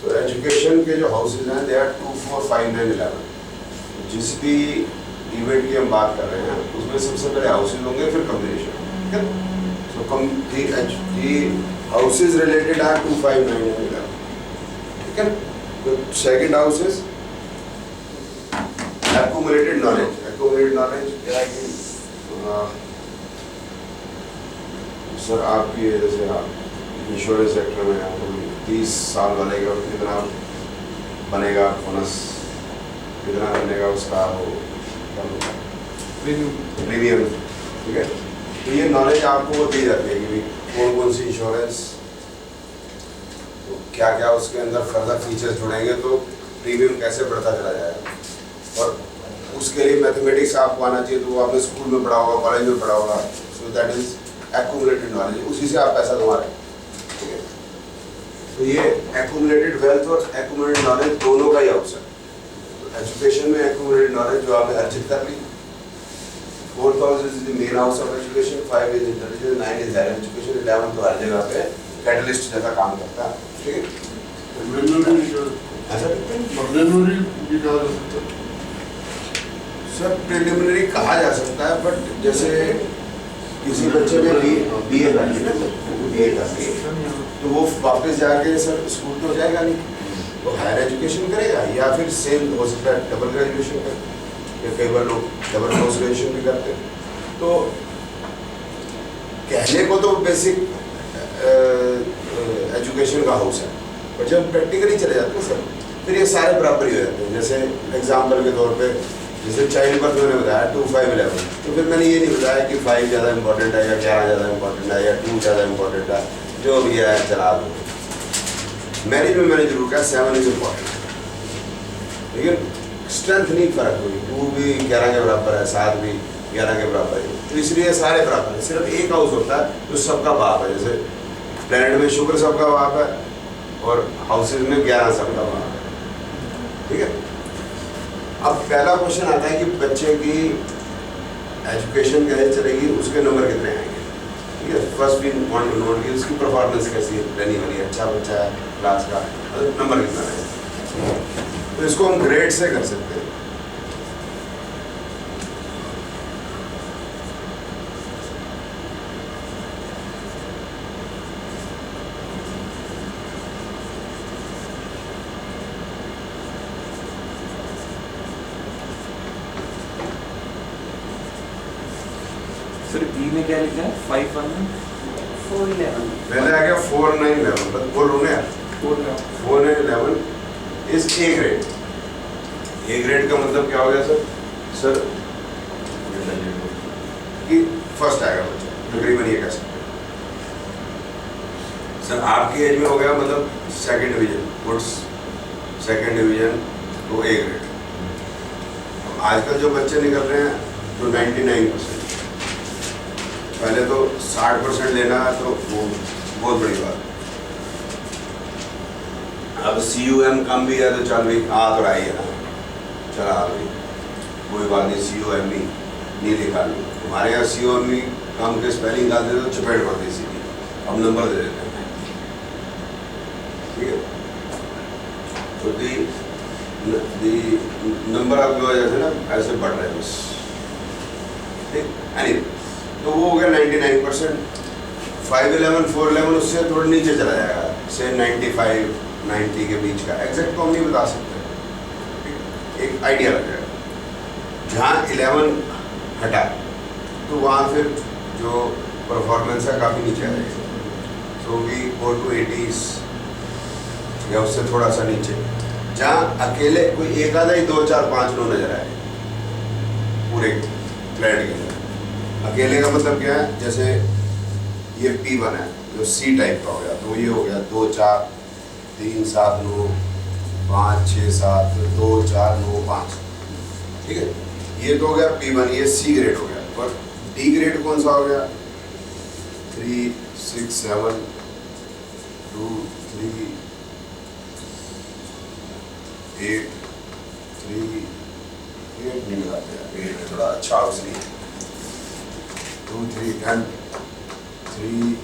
तो एजुकेशन के जो हाउसेज हैं दे आर 2, 4, 5, 9, 11। जिस भी इवेंट की हम बात कर रहे हैं उसमें सबसे पहले हाउसेज होंगे, फिर कॉम्बिनेशन। ठीक है, सो दी हाउसेज रिलेटेड आर 2, 5, 9, 11। ठीक है, तो second house is accumulated knowledge क्या है कि सर आपकी जैसे आप इंश्योरेंस सेक्टर में हैं तो 30 साल वाले का कितना बनेगा बोनस, कितना बनेगा उसका वो प्रीमियम। ठीक है, तो ये नॉलेज आपको दी जाती है कि कौन कौन सी इंश्योरेंस, तो क्या क्या उसके अंदर फर्दर फीचर्स जुड़ेंगे तो प्रीमियम कैसे बढ़ता चला जाएगा। और उसके लिए मैथमेटिक्स आपको आना चाहिए, तो वो आपने स्कूल में पढ़ा होगा, कॉलेज में पढ़ा होगा। So that is accumulated knowledge, उसी से आप पैसा कमा रहे हैं। ठीक है, तो ये एक्यूमुलेटेड वेल्थ और एक्यूमुलेटेड नॉलेज दोनों का ही हाउस है। तो एजुकेशन में एक्यूमुलेटेड नॉलेज जो आपने अर्जित कर ली, 4th house is the main house of education, 5 is intelligence, 9 is higher education, 11 तो हर जगह पे कैटलिस्ट जैसा काम करता है। ठीक है, सर प्रिलिमिनरी कहा जा सकता है, बट जैसे किसी बच्चे ने BA कर ली ना, BA कर ली तो वो वापस जाके सर स्कूल तो जाएगा नहीं, तो हायर एजुकेशन करेगा या फिर सेम हो सकता है डबल ग्रेजुएशन कर, या कई बार लोग डबल पोस्ट ग्रेजुएशन भी करते हैं। तो कहने को तो बेसिक एजुकेशन का हाउस है, पर जब प्रैक्टिकली चले जाते हैं सर फिर ये सारे बराबर ही हो जाते हैं। जैसे एग्जाम्पल के तौर पे जैसे चाइल्ड बर्थ मैंने बताया 2, 5, 11, तो फिर मैंने ये नहीं बताया कि 5 ज़्यादा इंपॉर्टेंट है या 11 ज़्यादा इंपॉर्टेंट है या 2 ज़्यादा इंपॉर्टेंट है, जो भी है चला दो। मैरिज में मैंने जरूर कहा 7 इज इम्पॉर्टेंट, लेकिन स्ट्रेंथ नहीं फर्क हुई, 2 भी 11 के बराबर है, 7 भी 11 के बराबर है, तो इसलिए सारे बराबर है। सिर्फ एक हाउस होता है जो सबका बाप है, जैसे प्लैनेट में शुक्र सबका बाप है और हाउसेज में 11 सबका बाप है। ठीक है, अब पहला क्वेश्चन आता है कि बच्चे की एजुकेशन कैसे चलेगी, उसके नंबर कितने आएंगे। ठीक है, फर्स्ट भी वांट टू नोट कि उसकी परफॉर्मेंस कैसी रहने वाली है, अच्छा बच्चा है क्लास का, नंबर कितना है। तो इसको हम ग्रेड से कर सकते हैं। सर बी में क्या लिखा है? 5, 1, 4, 11। पहले आ गया 4, 9, 11, बस बोल रहा हूँ यार, 4, 9, 11 is A grade. A grade का मतलब क्या हो गया सर? सर कि फर्स्ट आएगा बच्चा, तकरीबन ये कह सकते हैं। सर आपकी एज में हो गया मतलब second division, goods second division, तो ए ग्रेड। आजकल जो बच्चे निकल रहे हैं तो 99%, पहले तो 60% लेना है तो वो बहुत बड़ी बात है। अब CUM कम भी है तो चल भाई आ तो रहा ही है ना, चला भाई कोई बात नहीं, CUM भी नहीं लिखा ली। हमारे यहाँ CUM कम के स्पेलिंग डाल देते तो चपेट पड़ती सीधी, अब नंबर दे देते हैं। ठीक है, तो दी नंबर आप जो जैसे ना ऐसे बढ़ रहे हैं बस। ठीक, एनीवे तो वो हो गया 99%। 5, 11, 4, 11 उससे थोड़ा नीचे चला जाएगा, से 95, 90 के बीच का, एग्जैक्ट तो हम नहीं बता सकते, एक आइडिया लग जाएगा। जहाँ 11 हटा तो वहाँ फिर जो परफॉर्मेंस है काफ़ी नीचे आ जाएगी, तो वी गो टू 80s या उससे थोड़ा सा नीचे, जहाँ अकेले कोई एक आधा ही 2, 4, 5 नो नजर आए पूरे ग्रेड के अंदर। अकेले का मतलब क्या है, जैसे ये P1 है जो C टाइप का हो गया, तो ये हो गया 2, 4, 3, 7, 9, 5, 6, 7, 2, 4, 9, 5। ठीक है, ये तो हो गया P1, ये C ग्रेड हो गया। और D ग्रेड कौन सा हो गया? 3, 6, 7, 2, 3, 8, 3, 8 नहीं लगाते हैं, 8 थोड़ा अच्छा उसलिए 2, 3, 10, 3,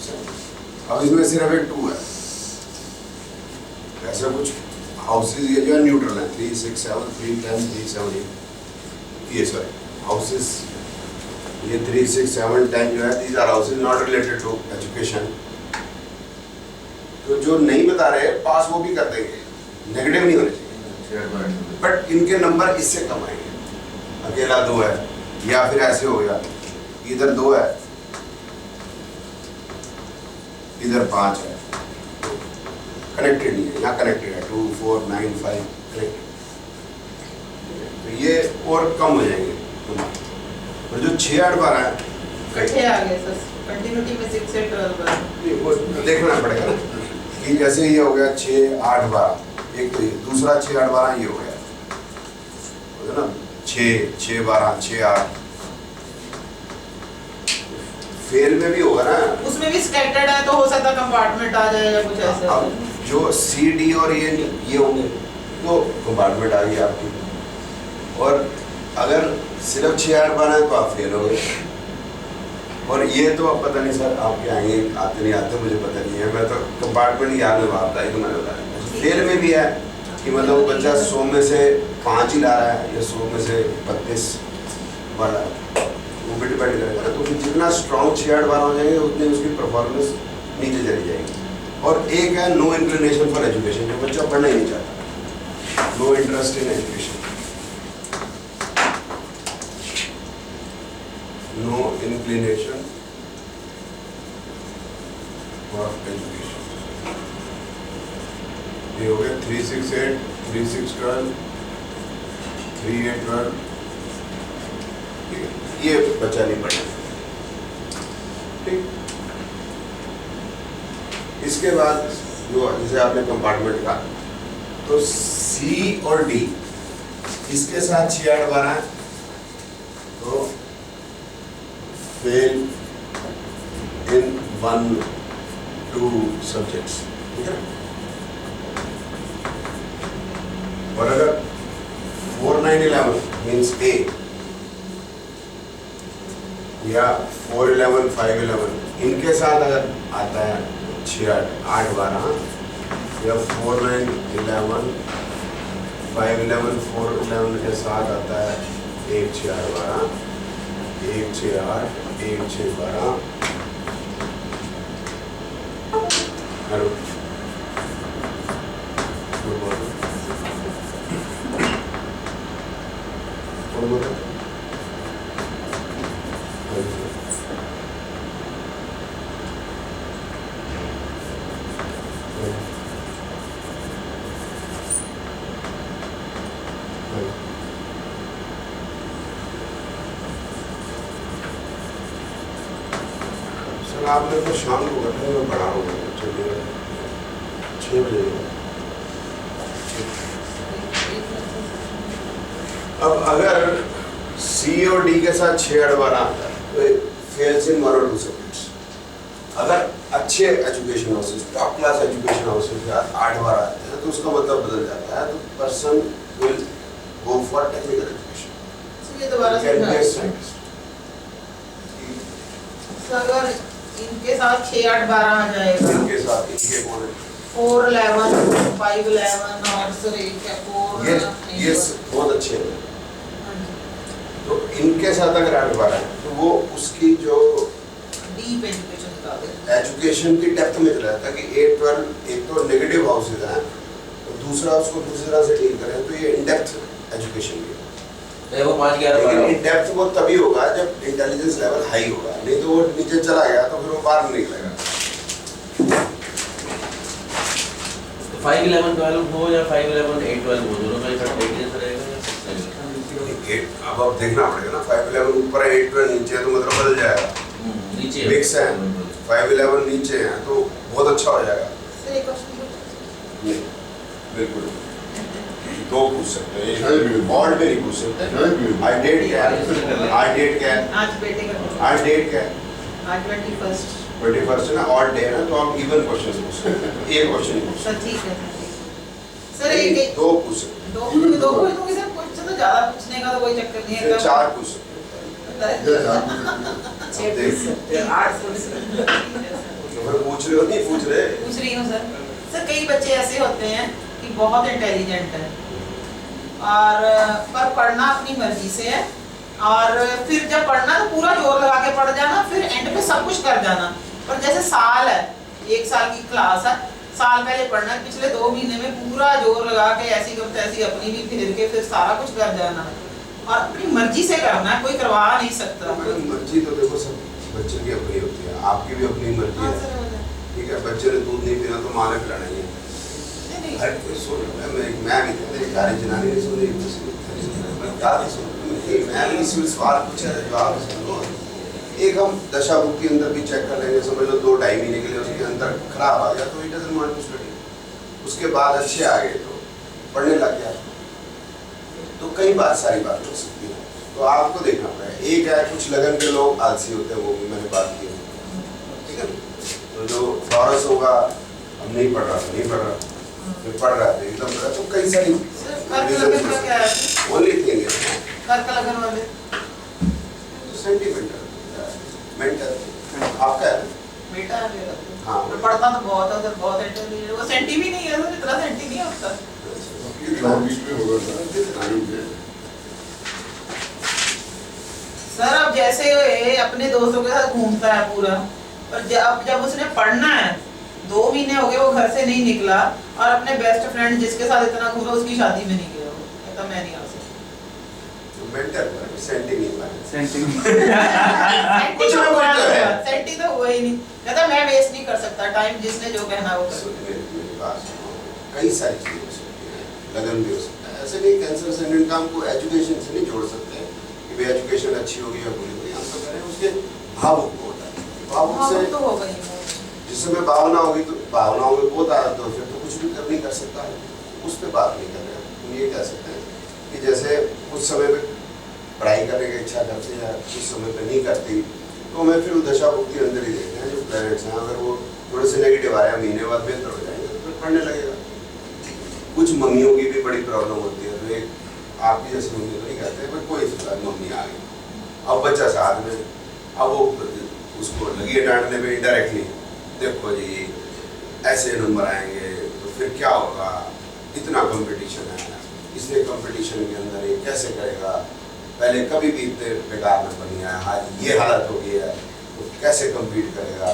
7। अब इसमें सिर्फ एक 2 है, ऐसा कुछ हाउसेज ये जो है न्यूट्रल है, 3, 6, 7, 3, 10, 3, 7, 8 ये सॉरी हाउसेज ये 3, 6, 7, 10 जो है these are houses not related to education. तो जो नहीं बता रहे पास वो भी कर देंगे, नेगेटिव नहीं होने चाहिए, बट इनके नंबर इससे कम आएंगे। अकेला 2 है या फिर ऐसे हो गया इधर 2 है इधर 5 है, कनेक्टेड नहीं है, यहाँ कनेक्टेड है 2, 4, 9, 5 कनेक्टेड, तो ये और कम हो जाएंगे। और जो 6, 8, 12 है इकट्ठे आ गए सर, कंटिन्यूटी में 6 से 12 है। वो देखना पड़ेगा ना कि जैसे ये हो गया 6, 8, 12 एक तो ये दूसरा 6, 8, 12 ये हो गया है ना 6, 6, 12, 6, 8 फेल में भी होगा ना, उसमें भी स्कैटर्ड है तो हो सकता है कंपार्टमेंट आ जाए या कुछ ऐसा। अब जो सी डी और ये होंगे तो कंपार्टमेंट आ गई आपकी, और अगर सिर्फ 6, 8, 12 है तो आप फेल हो गए। और ये तो अब पता नहीं सर आपके आएंगे आते नहीं आते मुझे पता नहीं है, मैं तो कंपार्टमेंट याद में बात आई तो मैंने बताया। फेल में भी है कि मतलब बच्चा 100 में से 5 ही ला रहा है या 100 में से 32 वाला, वो भी डिपेंड करेगा ना। तो फिर जितना स्ट्रॉन्ग 6, 8, 12 हो जाएंगे उतनी उसकी परफॉर्मेंस नीचे चली जाएगी। और एक है नो इंक्लिनेशन फॉर एजुकेशन, जो बच्चा पढ़ना ही नहीं चाहता, no interest in education, no inclination for education. ये हो गया 3, 6, 8, 3, 6, 12, 3, 8, 12, ये बच्चा नहीं पढ़ेगा। ठीक, इसके बाद जो जैसे आपने कंपार्टमेंट का, तो सी और डी इसके साथ 6, 8, 12 है तो फेल इन 1, 2 सब्जेक्ट्स, ठीक है। और अगर 4, 9, 11 मीन्स ए या 4, 11, 5, 11 इनके साथ अगर आता है 6, 8, 12 या 4, 9, 11, 5, 11, 4, 11 के साथ आता है 1, 6, 8, 12, 1, 6, 8, 1, 6, 12। हेलो गुड मॉर्निंग, सर आप मेरे को शाम को करते हैं, मैं पढ़ा रहा हूँ, चलिए 6 बजे। अब अगर सी और डी के साथ 6, 8, 12 आता है तो फेल्स इन 1 और 2 सब्जेक्ट्स। अगर अच्छे education houses, top class education houses के साथ 8, 12 आते हैं तो उसका मतलब बदल जाता है, तो person will go for technical education. ये दोबारा समझाइए। अगर इनके साथ 6, 8, 12 आ जाएगा, इनके साथ इनके कौन है 4, 11, 5, 11 और सर एक है 4 ये बहुत अच्छे हैं। तो इनके साथ अगर 8, 12 है तो वो उसकी जो डीप एजुकेशन का एजुकेशन की डेप्थ में चला जाता है कि 8, 12 एक तो नेगेटिव हाउसेज हैं, तो दूसरा उसको दूसरी तरह से डील करें तो ये इन डेप्थ एजुकेशन भी है। वो 5, 11 लेकिन इन डेप्थ वो तभी होगा जब इंटेलिजेंस लेवल हाई होगा, नहीं तो वो नीचे चला गया तो फिर वो बाहर नहीं निकलेगा। 5, 11, 12 हो या 5, 11, 8, 12 हो, दोनों का इफेक्ट एक जैसा रहेगा। अब आप देखना पड़ेगा ना, 5, 11 ऊपर है 8, 12 नीचे है तो मतलब बदल जाएगा, नीचे मिक्स है। 5, 11 नीचे है तो बहुत अच्छा हो जाएगा। सर एक क्वेश्चन नहीं, बिल्कुल 2 पूछ सकते हैं, ऑड में नहीं पूछ सकते। आज डेट क्या है? आज डेट क्या है? आज बेटे का आज डेट क्या है? आज 21st 21st है ना, ऑड डे है ना, तो आप इवन क्वेश्चन पूछ सकते हैं, एक क्वेश्चन पूछ सर सकते ठीक है सर एक हैं, 2 पूछ सकते हैं, 2 पूछ दूंगी सर, कुछ तो ज्यादा पूछने का तो कोई चक्कर नहीं फिर है। 4 पूछ सकते हैं। 6 पूछ सकते हैं, 8 पूछ सकते हैं। तो फिर पूछ रहे हो नहीं पूछ रहे? पूछ रही हूँ सर। सर कई बच्चे ऐसे होते हैं कि बहुत इंटेलिजेंट है और पर पढ़ना अपनी मर्जी से है। और फिर जब पढ़ना तो पूरा जोर लगा के पढ़ जाना, फिर एंड पे सब कुछ कर जाना। पर जैसे साल है, 1 साल की क्लास है, साल पहले पढ़ना है, पिछले 2 महीने में पूरा जोर लगा के ऐसी कब तैसी अपनी भी फिर के फिर सारा कुछ कर जाना है और अपनी मर्जी से करना है, कोई करवा नहीं सकता। मर्जी तो देखो सब बच्चे की अपनी होती है, आपकी भी अपनी मर्जी है, ठीक है। बच्चे ने दूध नहीं पीना तो माँ ने पिलाना ही है। हर कोई सुन रहा है, मैं भी कहते गाड़ी चलाने नहीं सुन रही, मैं भी इसमें सवाल पूछा है जवाब सुनो। एक हम दशा बुक के अंदर भी चेक कर लेंगे, समझ लो 2-2.5 महीने के लिए उसके अंदर खराब आ गया तो it doesn't want to study, उसके बाद अच्छे आ गए तो पढ़ने लग गया, तो कई बार सारी बात हो सकती है। तो आपको देखना पड़ेगा। एक है कुछ लगन के लोग आलसी होते हैं, वो भी मैंने बात की, ठीक है। तो जो फॉरस होगा हम नहीं पढ़ रहा तो नहीं पढ़ रहा, फिर पढ़ रहा है एकदम पढ़ रहा, तो कई सारी ओनली थिंग है कर लगन वाले सेंटिमेंटल मेंटल आपका है बेटा है मेरा। हाँ। तो पढ़ता तो बहुत है, उधर बहुत इंटेलिजेंट, वो सेंटी भी नहीं है, वो इतना सेंटी नहीं होता। सर अब जैसे ये अपने दोस्तों के साथ घूमता है पूरा, पर जब उसने पढ़ना है, 2 महीने हो गए वो घर से नहीं निकला और अपने बेस्ट फ्रेंड जिसके साथ इतना घूमा उसकी शादी में नहीं गया, वो कहता मैं नहीं आ सकता। मेंटल सेंटी नहीं है, सेंटी तो हुआ ही नहीं, कहता मैं वेस्ट नहीं कर सकता टाइम, जिसने जो कहना वो कर। मेरी बात सुनो, कई सारी चीजें हो सकती हैं, लगन भी हो सकता है, ऐसे नहीं कैंसर से इनकम को एजुकेशन से नहीं जोड़ सकते कि भाई एजुकेशन अच्छी होगी या बुरी होगी, हम तो कह रहे हैं उसके भावुक होता है, भावुक से तो हो गई जिस समय भावना होगी तो भावनाओं में बहुत आदत हो, फिर तो कुछ भी नहीं कर सकता है, उस पर बात नहीं कर रहे हैं। हम ये कह सकते हैं कि जैसे कुछ समय पे पढ़ाई करने की इच्छा करते हैं, कुछ समय पे नहीं करती, तो हमें फिर दशा बुक के अंदर ही देखते हैं जो पेरेंट्स हैं, अगर वो थोड़े से नेगेटिव आया, महीने बाद बेहतर हो जाएंगे तो फिर पढ़ने लगेगा। कुछ मम्मियों की भी बड़ी प्रॉब्लम होती है, तो एक आपकी जैसे मम्मी तो नहीं कहते, पर कोई मम्मी आ गई, अब बच्चा साथ में, अब वो उसको लगी है डांटने में इनडायरेक्टली, देखो जी ऐसे नंबर आएंगे तो फिर क्या होगा, इतना कंपटीशन है, इसलिए कंपटीशन के अंदर ये कैसे करेगा, पहले कभी भी इतने बेकार नंबर नहीं आया, आज ये हालत हो गई है तो कैसे कम्पीट करेगा,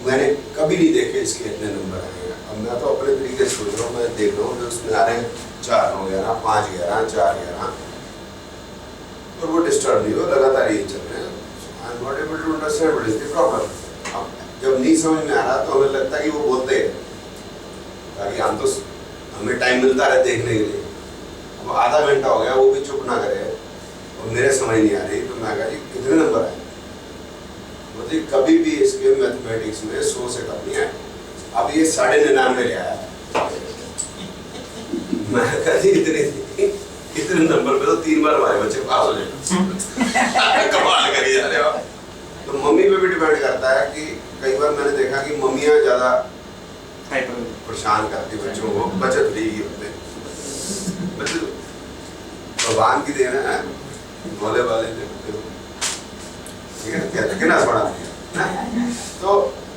मैंने कभी नहीं देखे इसके इतने नंबर आए। अब मैं तो अपने तरीके से सोच रहा हूँ, मैं देख रहा हूँ जो उसमें आ रहे हैं 4-9-11, 5-11, 4-11, और वो डिस्टर्ब नहीं हो, लगातार यही चल रहे हैं। I am not able to understand what is the problem. जब नहीं समझ में आ रहा तो हमें लगता है कि वो बोलते हैं, ताकि हम तो हमें टाइम मिलता है देखने के लिए। अब आधा घंटा हो गया वो भी चुप ना करे और मेरे समझ नहीं आ रही, तो मैं कहा जी कितने नंबर आए, मतलब कभी भी इसके मैथमेटिक्स में 100 से कम नहीं आए। अब ये 99.5 ले आया, मैं कहा जी इतने नंबर पे तो 3 बार हमारे बच्चे पास हो जाए, कमाल करी जा रहे हो। तो मम्मी पे भी डिपेंड करता है कि कई बार मैंने देखा कि मम्मियाँ ज़्यादा परेशान करती बच्चों को, बचत फ्री होते बच्चे भगवान की देन है, बोले वाले देखते हो, ठीक है, क्या कितना बड़ा है। तो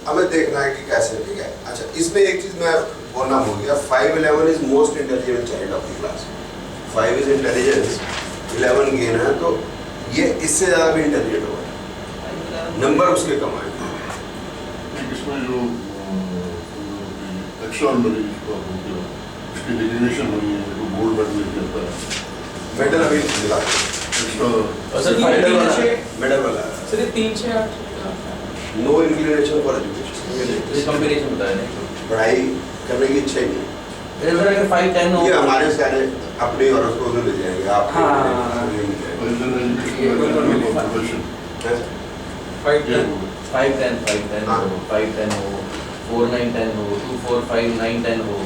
हमें देखना है कि कैसे, ठीक है। अच्छा, इसमें एक चीज़ मैं बोलना भूल गया, 5-11 is most intelligent child of the class. 5 is intelligence, 11 gain है, तो ये इससे ज़्यादा भी इंटेलिजेंट होगा, नंबर उसके कम आए। इसमें जो एक्स्ट्रा नंबर इसकी डिग्रेडेशन हुई है, जो गोल्ड मेडल लेके आता है, मेडल अभी मिला एक्स्ट्रा मेडल वाला सर ये 3-6-8 no inclination for education, competition बताया नहीं, पढ़ाई करने की इच्छा ही नहीं। सर अगर 5-10 हो ये हमारे सारे अपनी और उसको उधर ले जाएंगे, आप हाँ। 5-10 हाँ। हो, 5-10 हो, 4-9-10 हो, 2-4-5-9-10 हो,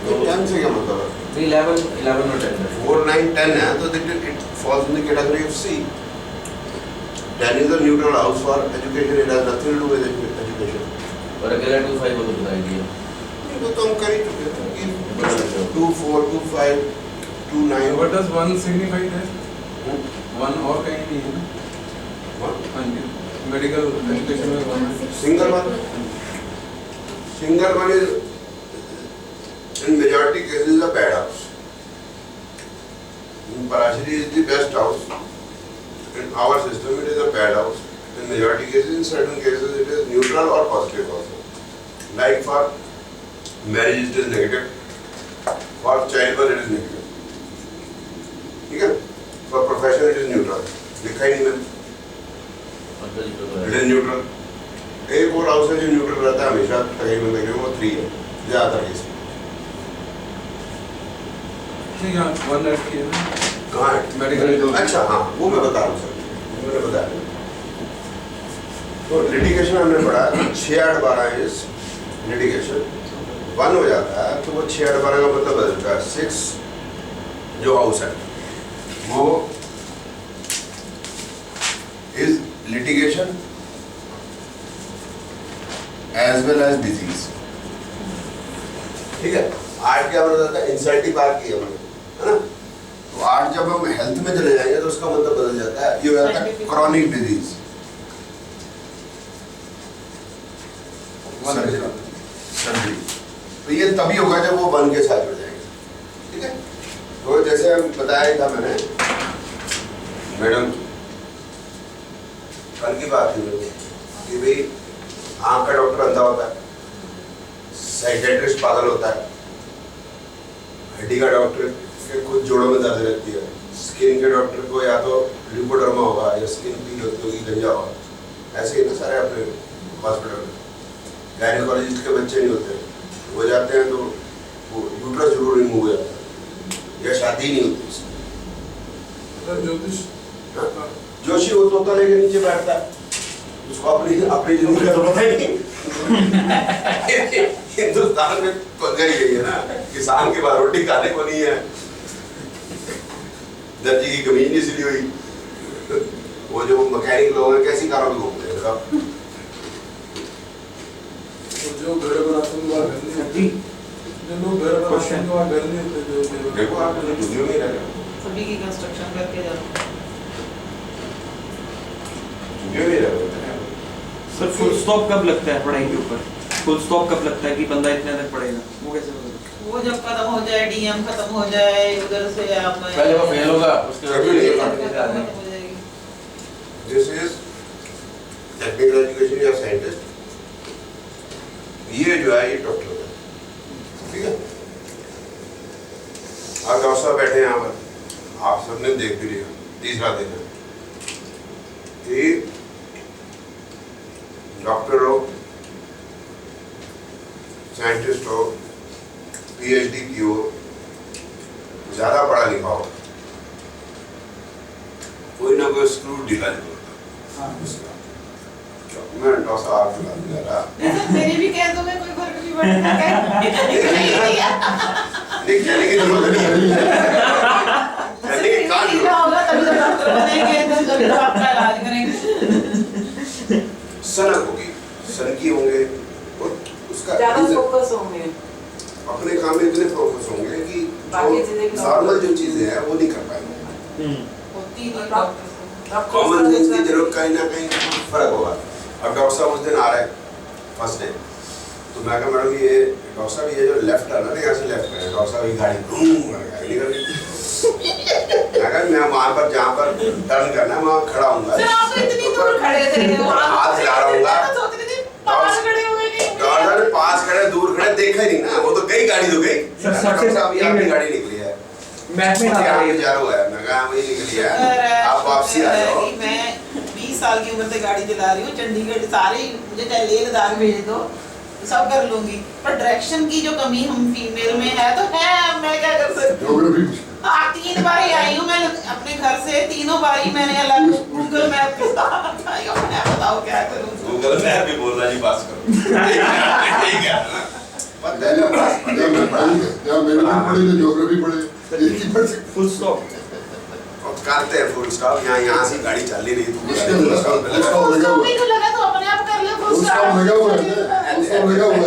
तो 10 से क्या मतलब है? 11 और 10 है। 4-9-10 है तो it falls in the category of C. 10 is a neutral house for education, it has nothing to do with education. और अकेला 2-5 हो तो बता दिया। वो तो हम कर ही चुके हैं कि 2-4, 2-5, 2-9। What does 1 signify there? 1 और कहीं नहीं है ना? हाँ जी, मेडिकल एजुकेशन में 1 है। Single one is In majority cases, is a bad house. Parashari is the best house. In our system, it is a bad house. In majority cases, in certain cases, it is neutral or positive also. Like for marriage, it is negative. For childbirth, it is negative. ठीक है? For profession, it is neutral. लिखा ही नहीं मैंने. It is neutral. एक और house है जो neutral रहता है हमेशा तकरीबन तकरीबन वो 3 है ज़्यादातर केस में. ठीक है 1 लाख की है ना कहाँ है? मेडिकल. अच्छा हाँ वो मैं बता रहा हूँ सर. मैंने बताया. तो लिटिगेशन हमने पढ़ा 6-8-12 इज लिटिगेशन. 1 हो जाता है तो वो 6-8-12 का मतलब बदलता है. 6 जो हाउस है वो is litigation as well as disease. ठीक है. 8 क्या बताता है? इंसल्टी बात की हमने, है ना? तो 8 जब हम हेल्थ में चले जाएंगे तो उसका मतलब बदल जाता है. ये हो जाता है क्रॉनिक डिजीज. सर्जरी. तो ये तभी होगा जब वो 1 के साथ जुड़ जाएंगे. ठीक है. तो जैसे हम बताया था मैंने मैडम कल की बात थी कि भाई आँख का डॉक्टर अंधा होता है, साइकेट्रिस्ट पागल होता है, हड्डी का डॉक्टर के खुद जोड़ों में दर्द रहती है, स्किन के डॉक्टर को या तो लिपोडर्मा होगा या स्किन पील होती होगी, गंजा होगा. ऐसे ही ना सारे अपने हॉस्पिटल में. गायनेकोलॉजिस्ट के बच्चे नहीं होते, हो जाते हैं तो वो यूट्रस जरूर रिमूव हो जाता है या शादी नहीं होती उसकी. ज्योतिष जोशी वो तोता लेके नीचे बैठता है, उसको अपनी जिंदगी का तो पता ही नहीं. हिंदुस्तान में पंगा ही है ना, किसान के बाद रोटी खाने को नहीं है, दर्जी की कमी नहीं सिली हुई. वो जो मैकेनिक लोग हैं कैसी कारों में घूमते हैं सब. जो घर बनाते हैं वो घर नहीं होती. जो लोग घर बनाते हैं वो घर नहीं होते. जो देखो आप स्टूडियो में रह रहे हो, सभी की कंस्ट्रक्शन करके जाते हैं. स्टूडियो में रह रहे हो. सर फुल स्टॉप कब लगता है पढ़ाई के ऊपर? फुल स्टॉप कब लगता है कि बंदा इतने तक पढ़ेगा? वो कैसे होगा? वो जब खत्म हो जाए, डीएम खत्म हो जाए, उधर से आप पहले वो फेल होगा उसके बाद खत्म हो जाएगी. दिस इज टेक्निकल एजुकेशन या साइंटिस्ट. ये जो है ये डॉक्टर होता है. ठीक है. आप डॉक्टर साहब बैठे हैं यहाँ पर, आप सबने देख भी लिया, तीसरा दिन है. डॉक्टर हो, साइंटिस्ट हो, पीएचडी की हो, ज्यादा पढ़ा लिखा हो, कोई ना कोई स्क्रू ढीला निकलता है. मैं डॉक्टर साहब दिला रहा मेरे भी कह दो, मैं कोई फर्क नहीं पड़ता. नहीं कहने की जरूरत नहीं है. कहने की कहाँ जरूरत है? होगा तभी तो डॉक्टर बनेंगे, तभी तो आपका इलाज करेंगे. सनक होगी, सनकी होंगे और उसका ज्यादा फोकस होंगे, अपने काम में इतने फोकस होंगे कि बाकी चीजें भी नॉर्मल जो चीजें हैं वो नहीं कर पाएंगे. होती नहीं डॉक्टर. कॉमन सेंस की जरूरत कहीं ना कहीं फर्क होगा. अब डॉक्टर साहब उस दिन आ रहे हैं फर्स्ट डे, तो मैं कहा मैडम ये डॉक्टर साहब ये जो लेफ्ट टर्न है यहाँ से लेफ्ट करें. डॉक्टर साहब ये गाड़ी निकल रही. मैं कहा मैं वहाँ पर जहाँ पर टर्न करना है वहाँ खड़ा हूँगा. सर आप तो इतनी दूर खड़े थे, हाथ हिला रहा हूँगा. सोच रही थी पास खड़े हुए नहीं. डॉक्टर ने पास खड़े दूर खड़े देखा ही नहीं ना, वो तो गई गाड़ी तो गई. डॉक्टर साहब ये आपकी गाड़ी निकली है, मैथ में यहाँ आता पे जा रहा है. मैं कहा वही निकली है, आप वापसी आ जाओ. मैं 20 साल की उम्र से गाड़ी चला रही हूँ. चंडीगढ़ सारे मुझे चाहे लेह लद्दाख भेज दो सब कर लूंगी, पर डायरेक्शन की जो कमी हम फीमेल में है तो है. मैं क्या कर सकती हूँ? ज्योग्राफी 3 बार ही आई हूँ मैं अपने घर से. 3 बार ही मैंने अलग गूगल मैप के साथ आई हूँ. मैं बताओ क्या करूँ? गूगल मैप भी बोल रहा जी पास करो. ठीक है ना, पता है ना पास या मैं पढ़ी या मैंने भी पढ़ी तो ज्योग्राफी पढ़े, एक ही पढ़ सकते. Full stop. और करते हैं फुल स्टॉप. यहाँ से गाड़ी चल ही रही थी. उसका स्टॉप लगा हुआ है. तो लगा तो अपने आप कर ले. फुल स्टॉप लगा हुआ है, फुल स्टॉप लगा हुआ है.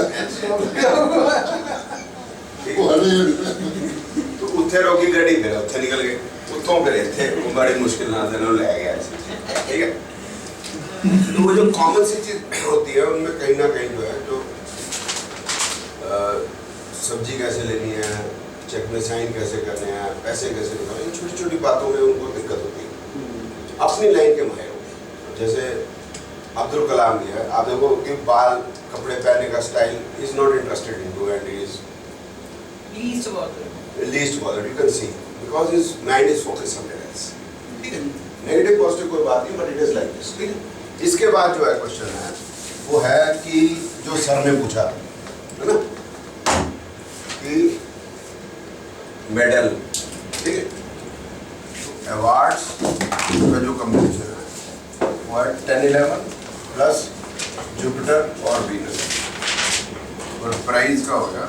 वो हले तो उत्थे रोकी गाड़ी, फिर उत्थे निकल गए, उत्थों फिर इत्थे वो बड़ी मुश्किल नाल देने ले गया. ठीक है. तो वो जो कॉमन सी चीज होती है उनमें कहीं ना कहीं जो है जो सब्जी कैसे लेनी है, चेक में साइन कैसे करने हैं, पैसे कैसे निकालने हैं, छोटी छोटी बातों में उनको दिक्कत होती है। अपनी लाइन के माहिर हो, जैसे अब्दुल कलाम जी है, आप देखो कि बाल कपड़े पहनने का style is not interested in to and is least बहुत least bothered, you can see, because his mind is focused somewhere else. ठीक है, नेगेटिव पॉजिटिव कोई बात नहीं, but it is like this. ठीक है, इसके बाद जो है क्वेश्चन है वो है कि जो सर ने पूछा है ना कि मेडल, ठीक है, अवार्ड्स का जो कॉम्बिनेशन है वो है 10-11 प्लस जुपिटर और वीनस, और प्राइज का होगा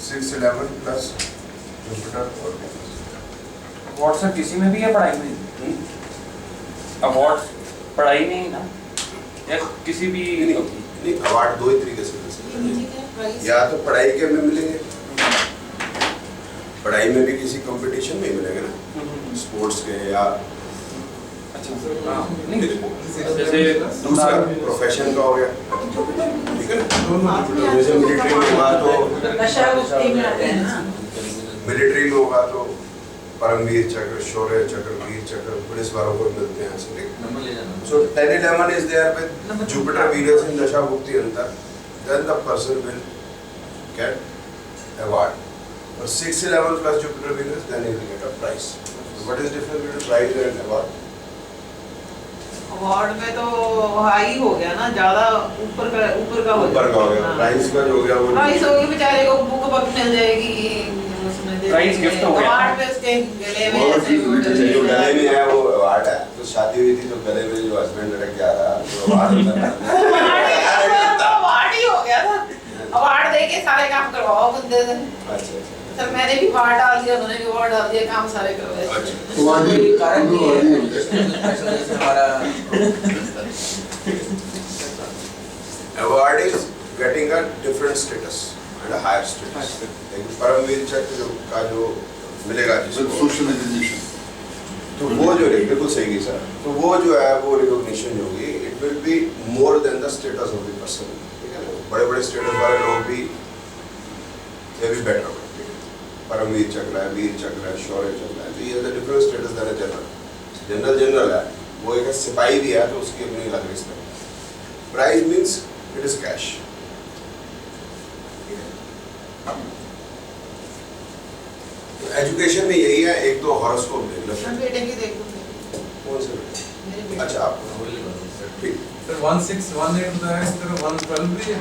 6-11 प्लस जुपिटर और वीनस। अवार्ड सर किसी में भी है पढ़ाई में? अवार्ड पढ़ाई में ही ना, या किसी भी? नहीं, अवार्ड दो ही तरीके से मिल सकते हैं, प्राइस या तो पढ़ाई के में मिलेंगे, पढ़ाई में भी किसी कंपटीशन में ही मिलेंगे ना, स्पोर्ट्स के या अच्छा नहीं, जैसे दूसरा प्रोफेशन का हो गया, ठीक है ना, जैसे मिलिट्री में हुआ तो नशा मुक्ति में आते हैं ना। मिलिट्री में होगा तो परमवीर चक्र, शौर्य चक्र, वीर चक्र पुलिस वालों को मिलते हैं ऐसे, ठीक है। नंबर ले जाना। So 10-11 is there with Jupiter, Venus in Dasha Bhukti Antar, then the person will get award. Or 6-11 plus Jupiter, Venus, then he will get a prize. So what is difference between prize and award? Award में तो high हो गया ना, ज्यादा ऊपर का ऊपर का हो गया, प्राइज का जो हो गया वो प्राइस होगी, बेचारे को बुक बुक मिल जाएगी उसमें दे प्राइस देंगे। गिफ्ट हो गया। अवार्ड में उसके गले में और ऐसे जो गले में है वो अवार्ड है, तो शादी हुई थी तो गले में जो हस्बैंड लड़क गया था तो अवार्ड होता है। अवार्ड ही हो गया था, अवार्ड दे के सारे काम करवाओ बंदे से। अच्छा सर मैंने भी अवार्ड डाल दिया, उन्होंने भी अवार्ड डाल दिया, काम सारे करवाए। अच्छा वादी कारण उनको ये वादी है जैसे हमारा award is getting a different status and a higher status. लेकिन परमवीर चक्र जो का जो मिलेगा जिसको, सोशलाइजेशन तो वो जो है बिल्कुल सही है सर, तो वो जो है वो रिकॉग्निशन होगी, it will be more than the status of the person, ठीक है ना। बड़े बड़े स्टेटस वाले लोग भी दे विल बेटर, परमवीर चक्र है, वीर चक्र है, शौर्य चक्र है, तो ये the different status then general. General है, वो एक सिपाही भी है तो उसकी अपनी अलग respect. Prize means it is cash. Education में यही है, एक तो हॉरोस्कोप देख लो। मैं बेटे की देख लूंगी। कौन से? मेरे बेटे अच्छा आप ठीक। सर 1618 बताया, इस तरह 112 भी है।